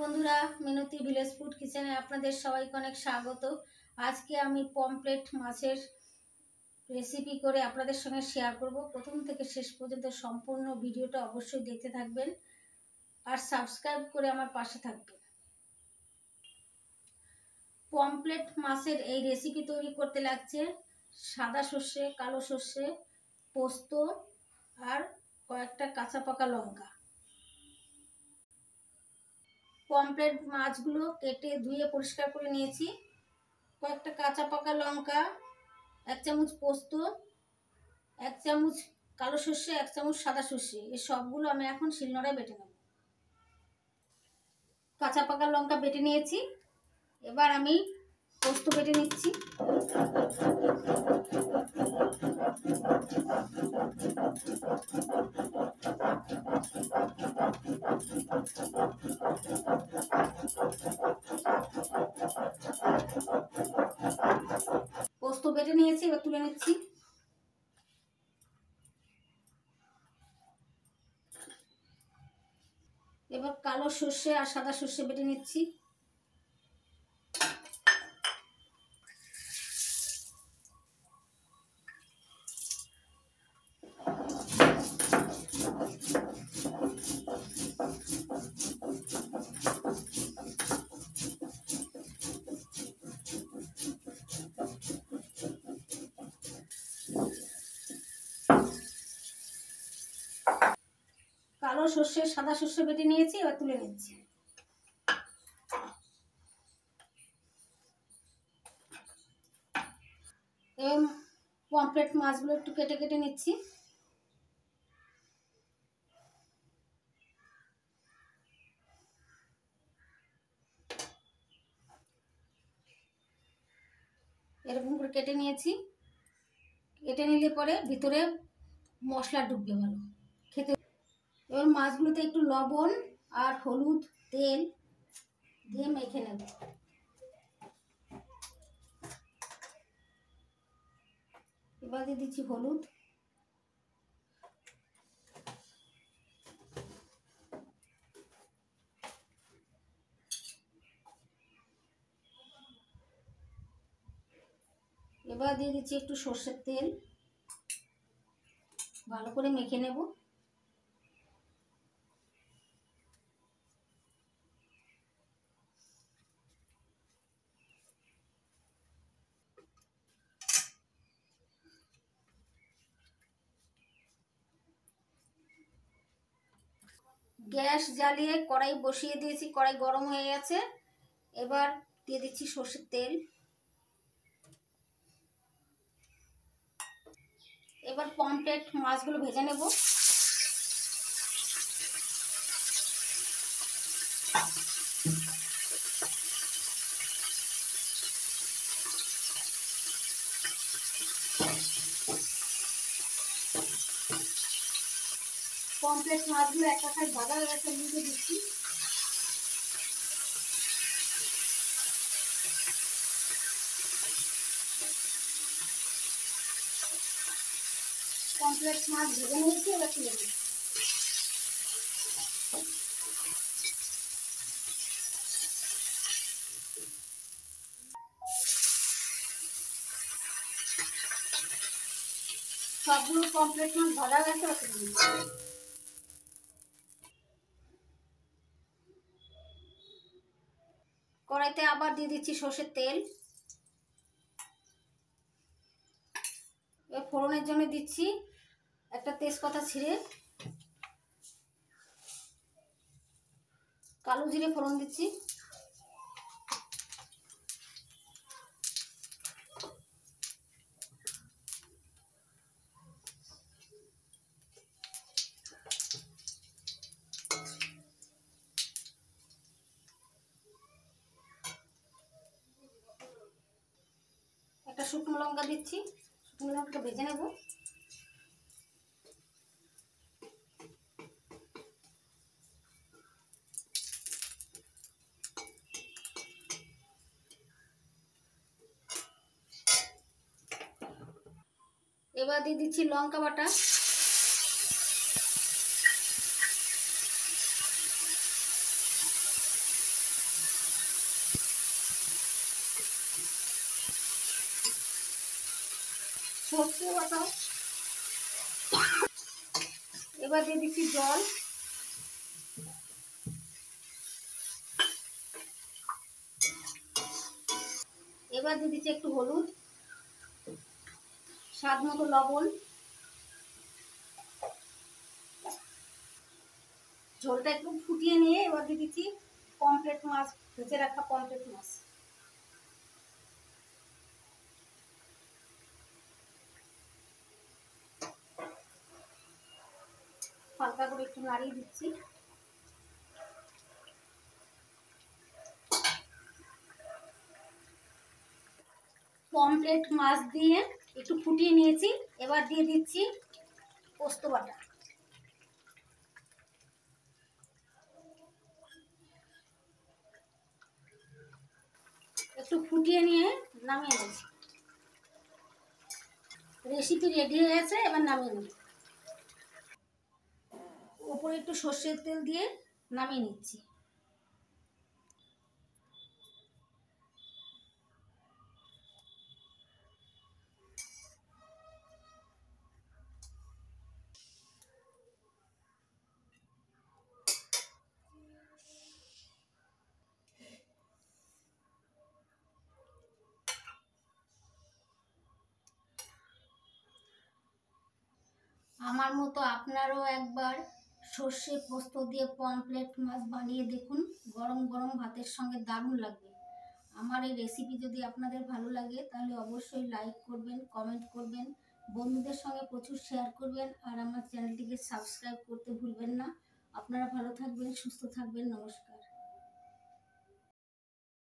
বন্ধুরা, মিনতি village food কিচেনে আপনাদের সবাইকে অনেক স্বাগত। আজকে আমি পমফ্রেট মাছের রেসিপি করে আপনাদের সঙ্গে শেয়ার করব। প্রথম থেকে শেষ পর্যন্ত সম্পূর্ণ ভিডিওটা অবশ্যই দেখতে থাকবেন আর সাবস্ক্রাইব করে আমার পাশে থাকবেন। পমফ্রেট মাছের এই রেসিপি তৈরি করতে লাগছে সাদা সর্ষে, কালো সর্ষে, পোস্ত আর কয়েকটা কাঁচা পাকা লঙ্কা। পমফ্রেট মাছগুলো কেটে ধুয়ে পরিষ্কার করে নিয়েছি। কয়েকটা কাঁচা পাকা লঙ্কা, 1 চামচ পোস্ত, 1 চামচ কালো সর্ষে, 1 চামচ সাদা সর্ষে, এই সবগুলো আমি এখন শিলনোড়ায় বেটে নেব। কাঁচা পাকা লঙ্কা বেটে নিয়েছি, এবার আমি পোস্ত বেটে নিচ্ছি। পোস্ত বেটে নিয়েছি, এবার তুলে নিচ্ছি। এবার কালো সর্ষে আর সাদা সর্ষে বেটে নিচ্ছি। কালো সর্ষে সাদা সর্ষে বেটে নিয়েছি, এবার তুলে নিচ্ছি। এবং পমফ্রেট মাছগুলো একটু কেটে কেটে নিচ্ছি। এরকম করে কেটে নিয়েছি। কেটে নিলে পরে ভিতরে মশলা ঢুকবে ভালো খেতে। এবার মাছগুলোতে একটু লবণ আর হলুদ তেল দিয়ে মেখে নেব। এবার দিয়ে দিচ্ছি হলুদ, এবার দিয়ে দিচ্ছি একটু সর্ষের তেল, ভালো করে মেখে নেব। গ্যাস জ্বালিয়ে কড়াই বসিয়ে দিয়েছি, কড়াই গরম হয়ে গেছে। এবার দিয়ে দিচ্ছি সর্ষের তেল। এবার পমফ্রেট মাছগুলো ভেজে নেব। পমফ্রেট মাছগুলো একটা সাইড ভাজা হয়ে গেছে, নিচে দিচ্ছি। পমফ্রেট মাছ ভেজে নিয়েছি, এবার তুলে দিচ্ছি। সবগুলো পমফ্রেট মাছ ভাজা গেছে, এবার তুলে দিচ্ছি। কড়াইতে আবার দিয়ে দিচ্ছি সর্ষের তেল। এবার ফোড়নের জন্য দিচ্ছি একটা তেজপাতা ছিঁড়ে, কালো জিরে ফোড়ন দিচ্ছি। একটা শুকনো লঙ্কা দিচ্ছি, শুকনো লঙ্কাটা ভেজে নেব। এবার দিয়ে দিচ্ছি লঙ্কা বাটা, সর্ষে বাটা, এবার দিয়ে দিচ্ছি জল, এবার দিয়ে দিচ্ছি একটু হলুদ, স্বাদ মতো লবণ। ঝোলটা একটু ফুটিয়ে নিয়ে এবার দিয়ে দিচ্ছি পমফ্রেট মাছ, ভেজে রাখা পমফ্রেট মাছ। হালকা করে একটু নাড়িয়ে দিচ্ছি। পমফ্রেট মাছ দিয়ে একটু ফুটিয়ে নিয়েছি, এবার দিয়ে দিচ্ছি পোস্ত বাটা। একটু ফুটিয়ে নিয়ে নামিয়ে নেব। রেসিপি রেডি হয়ে গেছে, এবার নামিয়ে নেব। ওপরে একটু সর্ষের তেল দিয়ে নামিয়ে নিচ্ছি। আমার মতো আপনারাও একবার সর্ষে পোস্ত দিয়ে পমফ্রেট মাছ বানিয়ে দেখুন, গরম গরম ভাতের সঙ্গে দারুণ লাগবে। আমার এই রেসিপি যদি আপনাদের ভালো লাগে তাহলে অবশ্যই লাইক করবেন, কমেন্ট করবেন, বন্ধুদের সঙ্গে প্রচুর শেয়ার করবেন, আর আমার চ্যানেলটিকে সাবস্ক্রাইব করতে ভুলবেন না। আপনারা ভালো থাকবেন, সুস্থ থাকবেন, নমস্কার।